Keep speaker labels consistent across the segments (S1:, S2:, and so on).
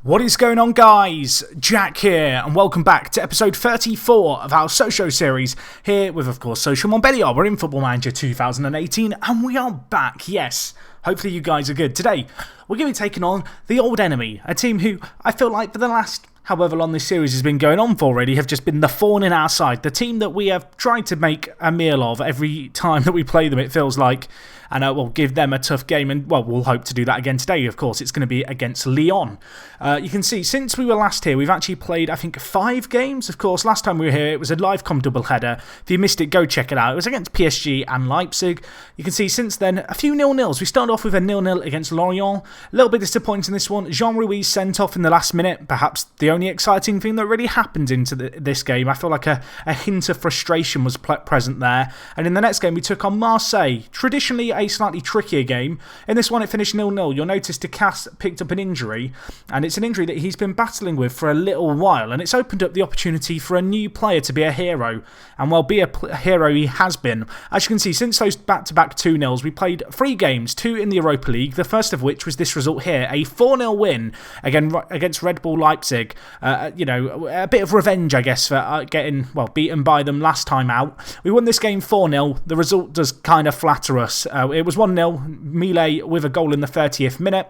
S1: What is going on, guys? Jack here, and welcome back to episode 34 of our Sochaux series, here with, of course, Sochaux Montbéliard. We're in Football Manager 2018, and we are back, yes. Hopefully you guys are good. Today, we're going to be taking on the old enemy, a team who I feel like for the last however long this series has been going on for already have just been the thorn in our side, the team that we have tried to make a meal of every time that we play them, it feels like. And we'll give them a tough game, and well, we'll hope to do that again today, of course. It's going to be against Lyon. You can see, since we were last here, we've actually played, I think, 5 games. Of course, last time we were here, it was a live-com doubleheader. If you missed it, go check it out. It was against PSG and Leipzig. You can see, since then, a few 0-0s. We started off with a 0-0 against Lorient. A little bit disappointing in this one. Jean Ruiz sent off in the last minute. Perhaps the only exciting thing that really happened into this game. I feel like a hint of frustration was present there. And in the next game, we took on Marseille. Traditionally, a slightly trickier game. In this one, it finished 0-0. You'll notice Ducasse picked up an injury, and it's an injury that he's been battling with for a little while, and it's opened up the opportunity for a new player to be a hero, and well, be a hero he has been. As you can see, since those back-to-back 2-0s, we played 3 games, 2 in the Europa League, the first of which was this result here, a 4-0 win against Red Bull Leipzig. You know, a bit of revenge, I guess, for getting, well, beaten by them last time out. We won this game 4-0. The result does kind of flatter us. It was 1-0, Millet with a goal in the 30th minute.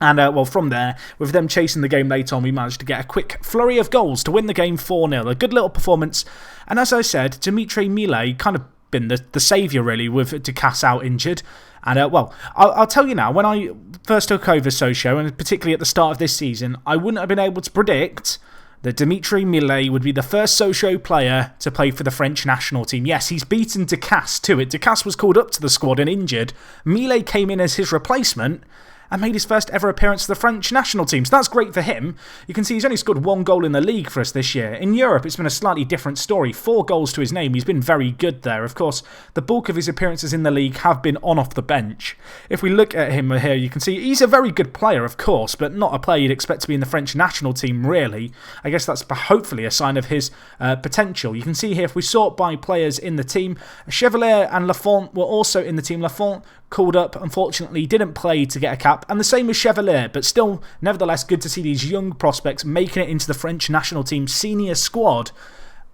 S1: And, well, from there, with them chasing the game late on, we managed to get a quick flurry of goals to win the game 4-0. A good little performance. And as I said, Dimitri Millet kind of been the saviour, really, with Ducasse out injured. And, well, I'll tell you now, when I first took over Sochaux, and particularly at the start of this season, I wouldn't have been able to predict that Dimitri Millet would be the first Sochaux player to play for the French national team. Yes, he's beaten Ducasse to it. Ducasse was called up to the squad and injured. Millet came in as his replacement and made his first ever appearance to the French national team. So that's great for him. You can see he's only scored 1 goal in the league for us this year. In Europe, it's been a slightly different story. 4 goals to his name. He's been very good there. Of course, the bulk of his appearances in the league have been on off the bench. If we look at him here, you can see he's a very good player, of course, but not a player you'd expect to be in the French national team, really. I guess that's hopefully a sign of his potential. You can see here, if we sort by players in the team, Chevalier and Lafont were also in the team. Lafont called up, unfortunately, didn't play to get a cap, and the same with Chevalier, but still, nevertheless, good to see these young prospects making it into the French national team senior squad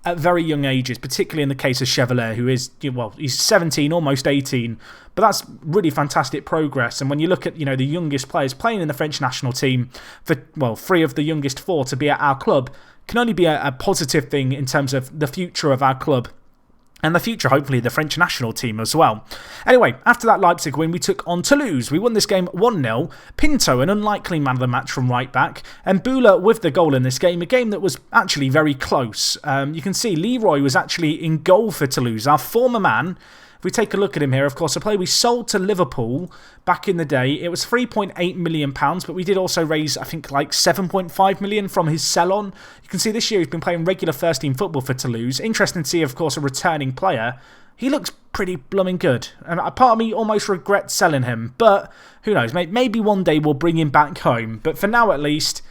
S1: at very young ages, particularly in the case of Chevalier, who is, well, he's 17, almost 18, but that's really fantastic progress. And when you look at, you know, the youngest players playing in the French national team, for, well, 3 of the youngest 4 to be at our club, can only be a positive thing in terms of the future of our club. And the future, hopefully, the French national team as well. Anyway, after that Leipzig win, we took on Toulouse. We won this game 1-0. Pinto, an unlikely man of the match from right back. And Bula with the goal in this game, a game that was actually very close. You can see Leroy was actually in goal for Toulouse, our former man. If we take a look at him here, of course, a player we sold to Liverpool back in the day. It was £3.8 million, but we did also raise, I think, like £7.5 million from his sell-on. You can see this year he's been playing regular first-team football for Toulouse. Interesting to see, of course, a returning player. He looks pretty blooming good. And a part of me almost regrets selling him, but who knows? Maybe one day we'll bring him back home. But for now, at least,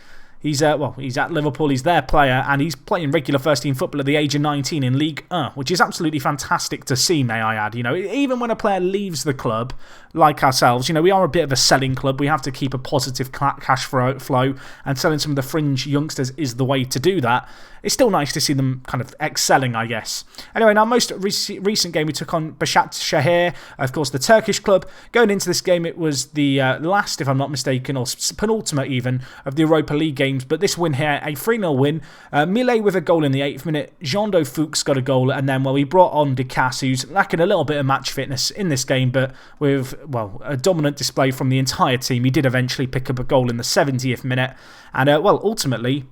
S1: he's at Liverpool, he's their player, and he's playing regular first-team football at the age of 19 in Ligue 1, which is absolutely fantastic to see, may I add. You know, even when a player leaves the club, like ourselves, you know, we are a bit of a selling club. We have to keep a positive cash flow, and selling some of the fringe youngsters is the way to do that. It's still nice to see them kind of excelling, I guess. Anyway, in our most recent game, we took on Başakşehir, of course, the Turkish club. Going into this game, it was the last, if I'm not mistaken, or penultimate even, of the Europa League games. But this win here, a 3-0 win. Millet with a goal in the 8th minute. Jean Fuchs got a goal. And then, well, we brought on Ducasse, who's lacking a little bit of match fitness in this game. But with, well, a dominant display from the entire team, he did eventually pick up a goal in the 70th minute. And, well, ultimately,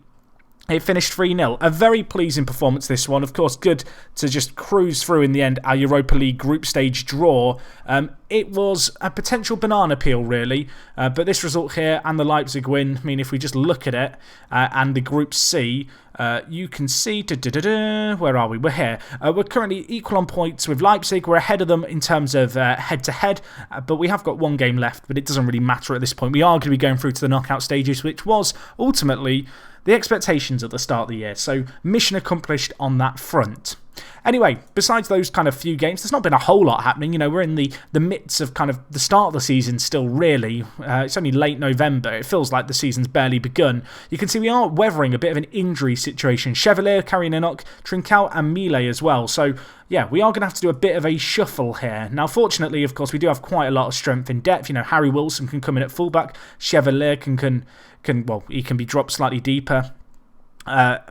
S1: it finished 3-0. A very pleasing performance, this one. Of course, good to just cruise through in the end our Europa League group stage draw. It was a potential banana peel, really. But this result here and the Leipzig win, I mean, if we just look at it, and the Group C, you can see, where are we? We're here. We're currently equal on points with Leipzig. We're ahead of them in terms of head-to-head, but we have got 1 game left, but it doesn't really matter at this point. We are going to be going through to the knockout stages, which was ultimately the expectations at the start of the year. So mission accomplished on that front. Anyway, besides those kind of few games, there's not been a whole lot happening. We're in the midst of kind of the start of the season still, really. It's only late November. It feels like the season's barely begun. You can see we are weathering a bit of an injury situation. Chevalier carrying a knock, Trincao and Millet as well. So, yeah, we are going to have to do a bit of a shuffle here. Now, fortunately, of course, we do have quite a lot of strength in depth. Harry Wilson can come in at fullback. Chevalier can be dropped slightly deeper.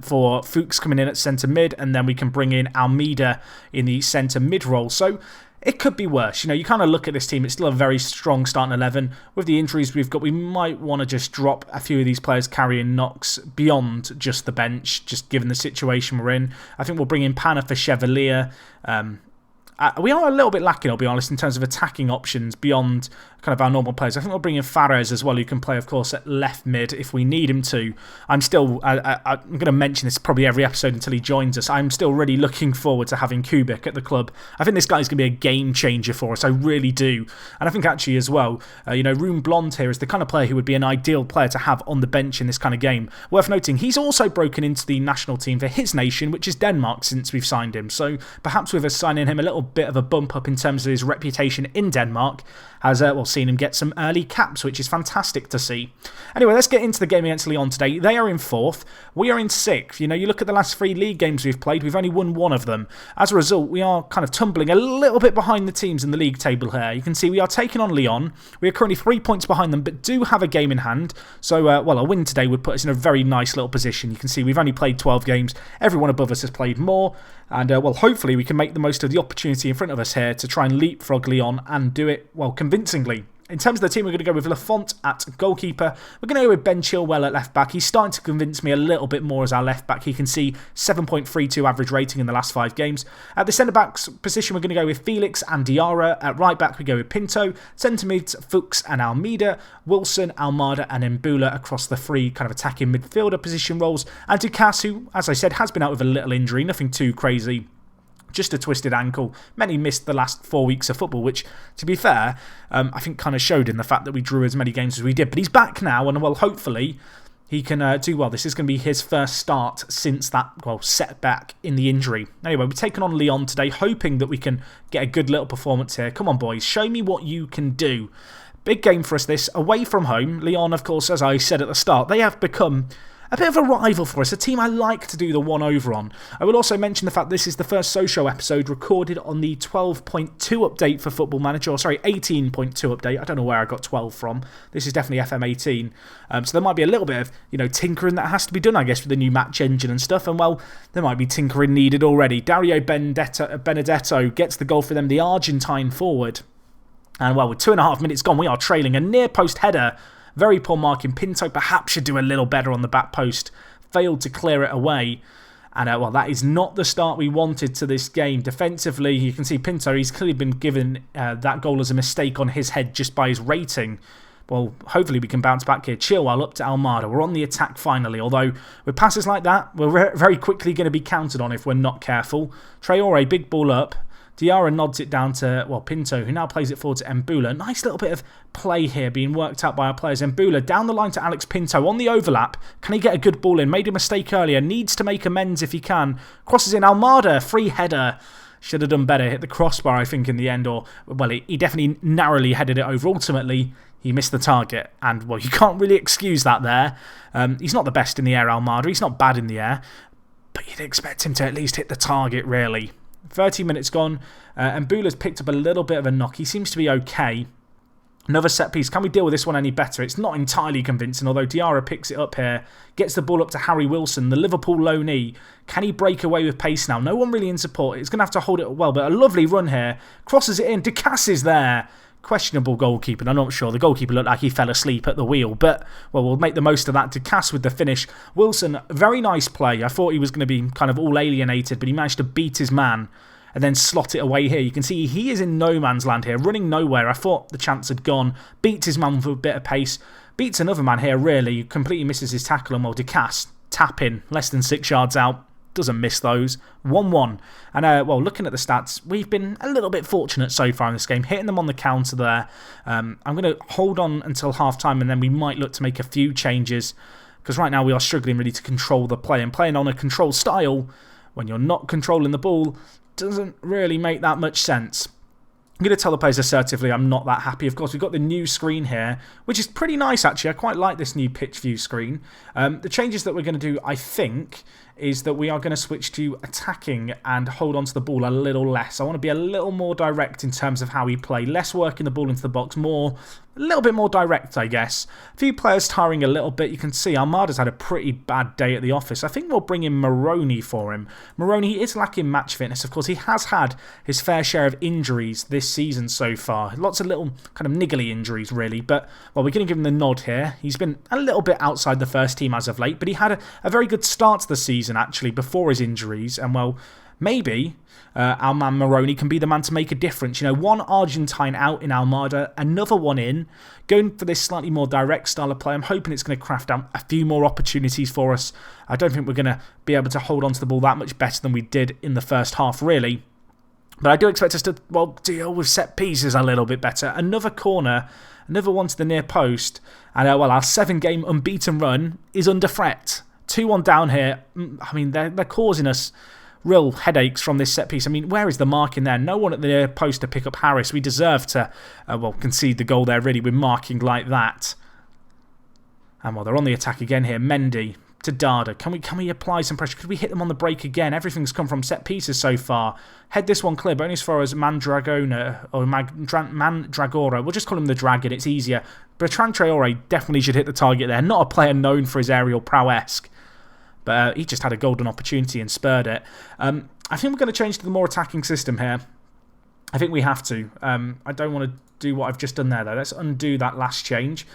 S1: For Fuchs coming in at centre mid, and then we can bring in Almeida in the centre mid role. So it could be worse. You kind of look at this team, it's still a very strong starting 11. With the injuries we've got, we might want to just drop a few of these players carrying knocks beyond just the bench, just given the situation we're in. I think we'll bring in Panna for Chevalier. We are a little bit lacking, I'll be honest, in terms of attacking options beyond kind of our normal players. I think we'll bring in Fares as well, who can play, of course, at left mid if we need him to. I'm going to mention this probably every episode until he joins us. I'm still really looking forward to having Kubik at the club. I think this guy's going to be a game changer for us. I really do. And I think actually as well, Rune Blond here is the kind of player who would be an ideal player to have on the bench in this kind of game. Worth noting, he's also broken into the national team for his nation, which is Denmark, since we've signed him. So perhaps with us signing him, a little bit of a bump up in terms of his reputation in Denmark has seen him get some early caps, which is fantastic to see. Anyway, let's get into the game against Lyon today. They are in 4th. We are in 6th. You look at the last 3 league games we've played, we've only won 1 of them. As a result, we are kind of tumbling a little bit behind the teams in the league table here. You can see we are taking on Lyon. We are currently 3 points behind them, but do have a game in hand. So, a win today would put us in a very nice little position. You can see we've only played 12 games. Everyone above us has played more. And, hopefully we can make the most of the opportunity in front of us here to try and leapfrog Lyon and do it, convincingly. In terms of the team, we're going to go with Lafont at goalkeeper. We're going to go with Ben Chilwell at left back. He's starting to convince me a little bit more as our left back. He can see 7.32 average rating in the last 5 games. At the centre backs position, we're going to go with Felix and Diarra. At right back, we go with Pinto. Centre mids, Fuchs and Almeida. Wilson, Almada and Mbula across the 3 kind of attacking midfielder position roles. And Ducasse, who, as I said, has been out with a little injury. Nothing too crazy. Just a twisted ankle. Many missed the last 4 weeks of football, which, to be fair, I think kind of showed in the fact that we drew as many games as we did. But he's back now, and, hopefully he can do well. This is going to be his first start since that, setback in the injury. Anyway, we're taking on Lyon today, hoping that we can get a good little performance here. Come on, boys. Show me what you can do. Big game for us, this. Away from home. Lyon, of course, as I said at the start, they have become a bit of a rival for us, a team I like to do the one over on. I will also mention the fact this is the first Sochaux episode recorded on the 12.2 update for Football Manager, 18.2 update. I don't know where I got 12 from. This is definitely FM18. So there might be a little bit of, tinkering that has to be done, I guess, with the new match engine and stuff. And, there might be tinkering needed already. Dario Benedetto gets the goal for them, the Argentine forward. And, with 2.5 minutes gone, we are trailing a near-post header. Very poor marking. Pinto perhaps should do a little better on the back post. Failed to clear it away. And, that is not the start we wanted to this game. Defensively, you can see Pinto, he's clearly been given that goal as a mistake on his head just by his rating. Hopefully we can bounce back here. Chilwell up to Almada. We're on the attack finally. Although, with passes like that, we're very quickly going to be counted on if we're not careful. Traore, big ball up. Diarra nods it down to, Pinto, who now plays it forward to Mbula. Nice little bit of play here being worked out by our players. Mbula down the line to Alex Pinto on the overlap. Can he get a good ball in? Made a mistake earlier. Needs to make amends if he can. Crosses in Almada. Free header. Should have done better. Hit the crossbar, I think, in the end. He definitely narrowly headed it over. Ultimately, he missed the target. And, you can't really excuse that there. He's not the best in the air, Almada. He's not bad in the air. But you'd expect him to at least hit the target, really. 30 minutes gone, and Mbula's picked up a little bit of a knock. He seems to be okay. Another set piece. Can we deal with this one any better? It's not entirely convincing, although Diarra picks it up here. Gets the ball up to Harry Wilson, the Liverpool loanee. Can he break away with pace now? No one really in support. He's going to have to hold it well, but a lovely run here. Crosses it in. Ducasse is there. Questionable goalkeeper. I'm not sure. The goalkeeper looked like he fell asleep at the wheel, but, we'll make the most of that. Ducasse with the finish. Wilson, very nice play. I thought he was going to be kind of all alienated, but he managed to beat his man and then slot it away here. You can see he is in no man's land here, running nowhere. I thought the chance had gone. Beats his man with a bit of pace. Beats another man here, really. Completely misses his tackle, and, Ducasse, tap in, less than 6 yards out. Doesn't miss those. 1-1. And, looking at the stats, we've been a little bit fortunate so far in this game, hitting them on the counter there. I'm going to hold on until half-time, and then we might look to make a few changes, because right now we are struggling really to control the play. And playing on a control style, when you're not controlling the ball doesn't really make that much sense. I'm going to tell the players assertively I'm not that happy. Of course, we've got the new screen here, which is pretty nice, actually. I quite like this new pitch view screen. The changes that we're going to do, I think, is that we are going to switch to attacking and hold on to the ball a little less. I want to be a little more direct in terms of how we play. Less working the ball into the box, a little bit more direct, I guess. A few players tiring a little bit. You can see Almada's had a pretty bad day at the office. I think we'll bring in Moroni for him. Moroni is lacking match fitness. Of course, he has had his fair share of injuries this season so far. Lots of little kind of niggly injuries, really. But, well, we're going to give him the nod here. He's been a little bit outside the first team as of late, but he had a very good start to the season, actually, before his injuries. And, well, maybe our man Moroni can be the man to make a difference. You know, one Argentine out in Almada, another one in, going for this slightly more direct style of play. I'm hoping it's going to craft out a few more opportunities for us. I don't think we're going to be able to hold on to the ball that much better than we did in the first half, really. But I do expect us to, well, deal with set pieces a little bit better. Another corner, another one to the near post. And, well, our 7-game unbeaten run is under threat. 2-1 down here. I mean, they're causing us real headaches from this set piece. I mean, where is the marking there? No one at the near post to pick up Harris. We deserve to, well, concede the goal there, really, with marking like that. And, well, they're on the attack again here. Mendy to Dada. Can we apply some pressure? Could we hit them on the break again? Everything's come from set pieces so far. Head this one clear, but only as far as Mandragora, or Mandragora. We'll just call him the Dragon. It's easier. Bertrand Traore definitely should hit the target there. Not a player known for his aerial prowess. But he just had a golden opportunity and spurred it. I think we're going to change to the more attacking system here. I think we have to. I don't want to do what I've just done there, though. Let's undo that last change.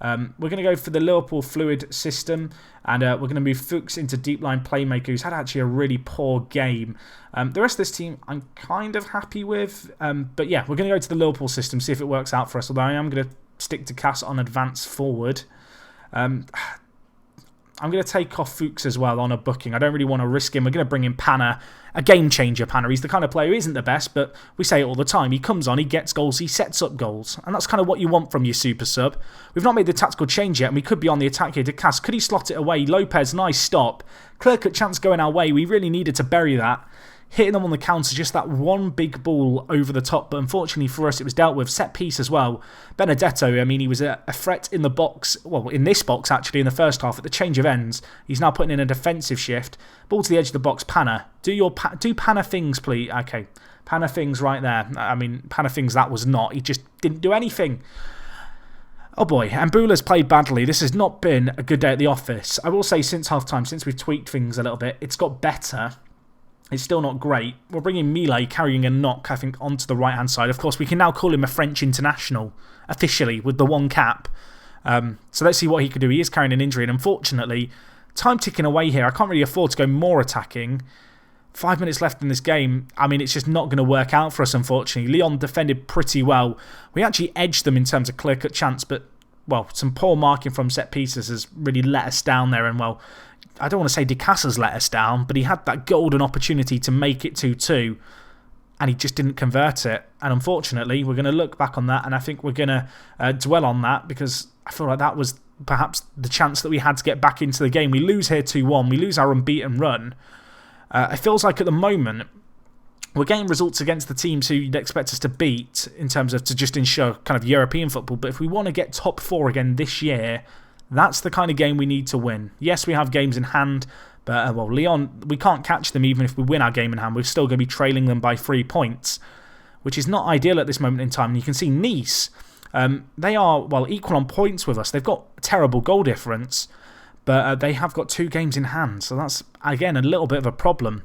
S1: We're going to go for the Liverpool fluid system, and we're going to move Fuchs into deep line playmaker, who's had actually a really poor game. The rest of this team I'm kind of happy with. But yeah, we're going to go to the Liverpool system, see if it works out for us, although I am going to stick to Cass on advance forward. I'm going to take off Fuchs as well on a booking. I don't really want to risk him. We're going to bring in Panna, a game changer Panna. He's the kind of player who isn't the best, but we say it all the time. He comes on, he gets goals, he sets up goals. And that's kind of what you want from your super sub. We've not made the tactical change yet, and we could be on the attack here to Cass. Could he slot it away? Lopez, nice stop. Clear-cut chance going our way. We really needed to bury that. Hitting them on the counter, just that one big ball over the top. But unfortunately for us, it was dealt with. Set piece as well. Benedetto, I mean, he was a threat in the box. Well, in this box, actually, in the first half. At the change of ends, he's now putting in a defensive shift. Ball to the edge of the box. Panna. Do Panna things, please. Okay. Panna things right there. I mean, Panna things that was not. He just didn't do anything. Oh boy, and Mbula's played badly. This has not been a good day at the office. I will say since half-time, since we've tweaked things a little bit, it's got better. It's still not great. We're bringing Millet carrying a knock, I think, onto the right-hand side. Of course, we can now call him a French international, officially, with the one cap. So let's see what he can do. He is carrying an injury, and unfortunately, time ticking away here. I can't really afford to go more attacking. 5 minutes left in this game. I mean, it's just not going to work out for us, unfortunately. Lyon defended pretty well. We actually edged them in terms of clear-cut chance, but, well, some poor marking from set pieces has really let us down there, and, well, I don't want to say De Casa's let us down, but he had that golden opportunity to make it 2-2, and he just didn't convert it. And unfortunately, we're going to look back on that, and I think we're going to dwell on that, because I feel like that was perhaps the chance that we had to get back into the game. We lose here 2-1. We lose our unbeaten run. It feels like at the moment, we're getting results against the teams who you'd expect us to beat in terms of to just ensure kind of European football. But if we want to get top 4 again this year, that's the kind of game we need to win. Yes, we have games in hand, but, well, Lyon, we can't catch them even if we win our game in hand. We're still going to be trailing them by 3 points, which is not ideal at this moment in time. And you can see Nice, they are, well, equal on points with us. They've got a terrible goal difference, but they have got 2 games in hand. So that's, again, a little bit of a problem.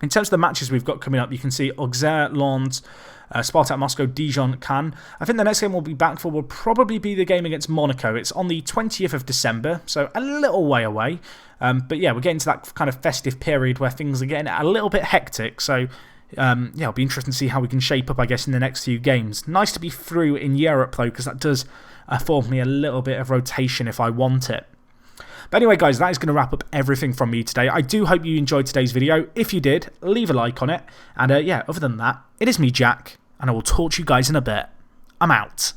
S1: In terms of the matches we've got coming up, you can see Auxerre, Lens, Spartak Moscow, Dijon, Cannes. I think the next game we'll be back for will probably be the game against Monaco. It's on the 20th of December, so a little way away. But yeah, we're getting to that kind of festive period where things are getting a little bit hectic. So yeah, it'll be interesting to see how we can shape up, I guess, in the next few games. Nice to be through in Europe, though, because that does afford me a little bit of rotation if I want it. But anyway, guys, that is going to wrap up everything from me today. I do hope you enjoyed today's video. If you did, leave a like on it. And yeah, other than that, it is me, Jack, and I will talk to you guys in a bit. I'm out.